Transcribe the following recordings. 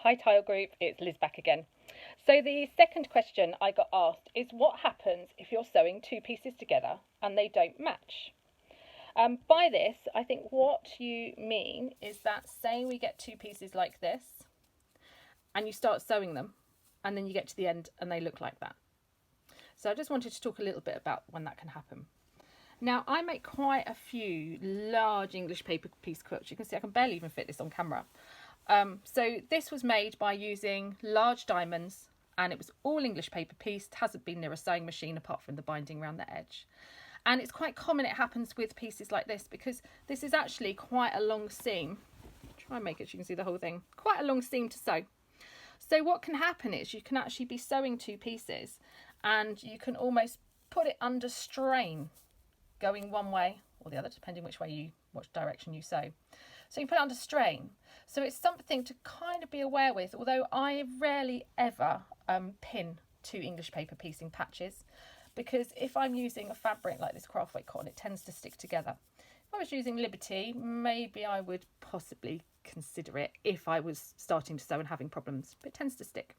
Hi Tile Group, it's Liz back again. So the second question I got asked is what happens if you're sewing two pieces together and they don't match? By this, I think what you mean is that say we get two pieces like this and you start sewing them and then you get to the end and they look like that. So I just wanted to talk a little bit about when that can happen. Now I make quite a few large English paper piece quilts. You can see I can barely even fit this on camera. So this was made by using large diamonds and it was all English paper piece. It hasn't been near a sewing machine apart from the binding around the edge. And it's quite common it happens with pieces like this because this is actually quite a long seam. Try and make it so you can see the whole thing. Quite a long seam to sew. So what can happen is you can actually be sewing two pieces and you can almost put it under strain going one way or the other depending which direction you sew. So you put it under strain. So it's something to kind of be aware with, although I rarely ever pin two English paper piecing patches because if I'm using a fabric like this craft weight cotton, it tends to stick together. If I was using Liberty, maybe I would possibly consider it if I was starting to sew and having problems, but it tends to stick.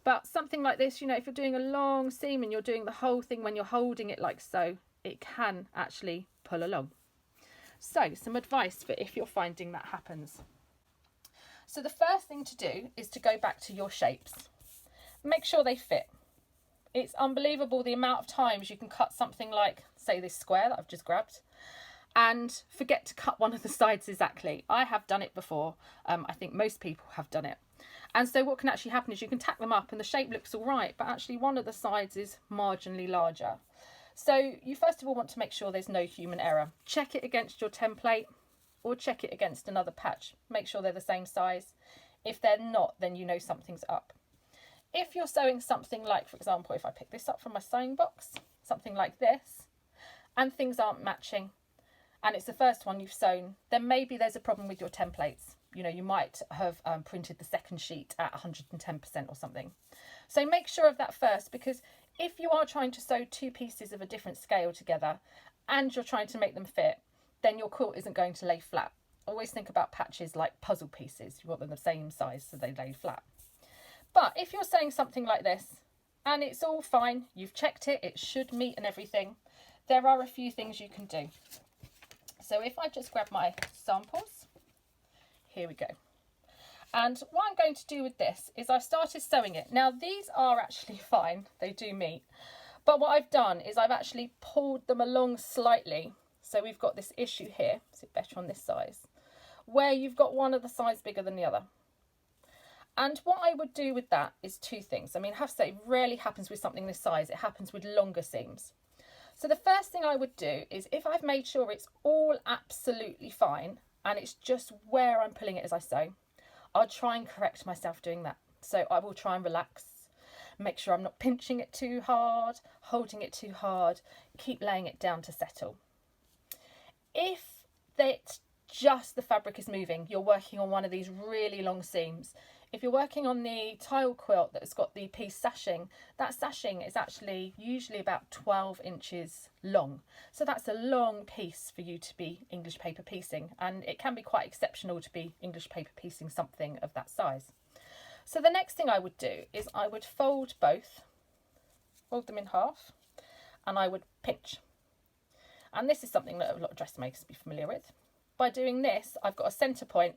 But something like this, you know, if you're doing a long seam and you're doing the whole thing when you're holding it like so, it can actually pull along. So some advice for if you're finding that happens. So the first thing to do is to go back to your shapes. Make sure they fit. It's unbelievable the amount of times you can cut something like, say, this square that I've just grabbed and forget to cut one of the sides exactly. I have done it before. I think most people have done it. And so what can actually happen is you can tack them up and the shape looks all right, but actually one of the sides is marginally larger. So you first of all want to make sure there's no human error. Check it against your template or check it against another patch. Make sure they're the same size. If they're not, then you know something's up. If you're sewing something like, for example, if I pick this up from my sewing box, something like this, and things aren't matching, and it's the first one you've sewn, then maybe there's a problem with your templates. You know, you might have printed the second sheet at 110% or something. So make sure of that first, because if you are trying to sew two pieces of a different scale together and you're trying to make them fit, then your quilt isn't going to lay flat. Always think about patches like puzzle pieces. You want them the same size so they lay flat. But if you're sewing something like this and it's all fine, you've checked it, it should meet and everything, there are a few things you can do. So if I just grab my samples, here we go. And what I'm going to do with this is I've started sewing it. Now these are actually fine, they do meet. But what I've done is I've actually pulled them along slightly. So we've got this issue here, is it better on this size, where you've got one of the sides bigger than the other. And what I would do with that is two things. I mean, I have to say, it rarely happens with something this size. It happens with longer seams. So the first thing I would do is if I've made sure it's all absolutely fine and it's just where I'm pulling it as I sew, I'll try and correct myself doing that. So I will try and relax, make sure I'm not pinching it too hard, holding it too hard, keep laying it down to settle. If it's just the fabric is moving, you're working on one of these really long seams. If you're working on the tile quilt that's got the piece sashing, that sashing is actually usually about 12 inches long. So that's a long piece for you to be English paper piecing, and it can be quite exceptional to be English paper piecing something of that size. So the next thing I would do is I would fold both, fold them in half, and I would pinch. And this is something that a lot of dressmakers will be familiar with. By doing this, I've got a centre point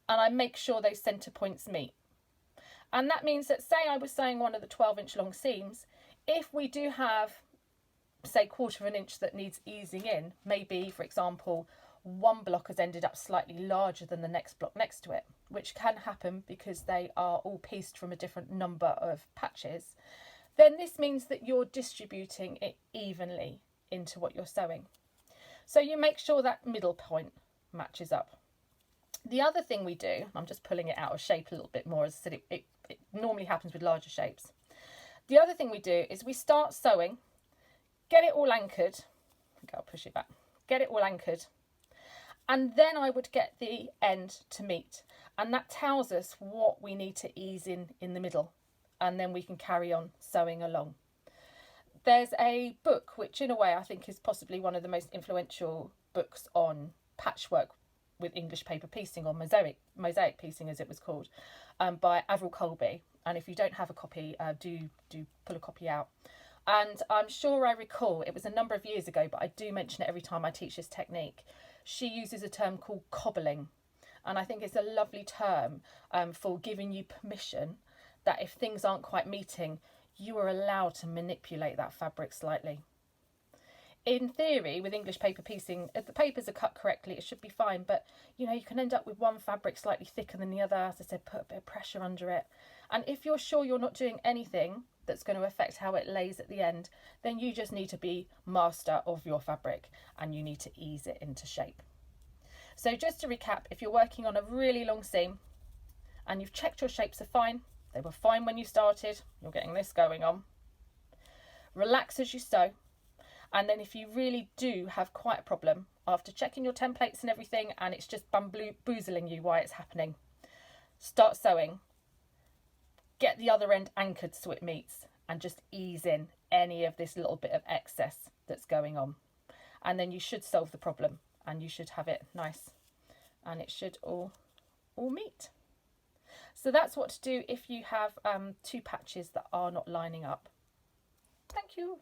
and I make sure those centre points meet. And that means that say I was sewing one of the 12-inch long seams, if we do have, say, 1/4 of an inch that needs easing in, maybe, for example, one block has ended up slightly larger than the next block next to it, which can happen because they are all pieced from a different number of patches, then this means that you're distributing it evenly into what you're sewing. So you make sure that middle point matches up. The other thing we do, I'm just pulling it out of shape a little bit more, as I said, it normally happens with larger shapes. The other thing we do is we start sewing, get it all anchored. Okay, I'll push it back. Get it all anchored. And then I would get the end to meet. And that tells us what we need to ease in the middle. And then we can carry on sewing along. There's a book, which in a way I think is possibly one of the most influential books on patchwork with English paper piecing, or mosaic piecing as it was called, by Avril Colby. And if you don't have a copy, do pull a copy out. And I'm sure I recall, it was a number of years ago, but I do mention it every time I teach this technique. She uses a term called cobbling. And I think it's a lovely term for giving you permission that if things aren't quite meeting, you are allowed to manipulate that fabric slightly. In theory, with English paper piecing, if the papers are cut correctly, it should be fine. But, you know, you can end up with one fabric slightly thicker than the other. As I said, put a bit of pressure under it. And if you're sure you're not doing anything that's going to affect how it lays at the end, then you just need to be master of your fabric and you need to ease it into shape. So just to recap, if you're working on a really long seam and you've checked your shapes are fine, they were fine when you started, you're getting this going on. Relax as you sew. And then if you really do have quite a problem, after checking your templates and everything, and it's just bamboozling you why it's happening, start sewing. Get the other end anchored so it meets, and just ease in any of this little bit of excess that's going on. And then you should solve the problem, and you should have it nice, and it should all meet. So that's what to do if you have two patches that are not lining up. Thank you.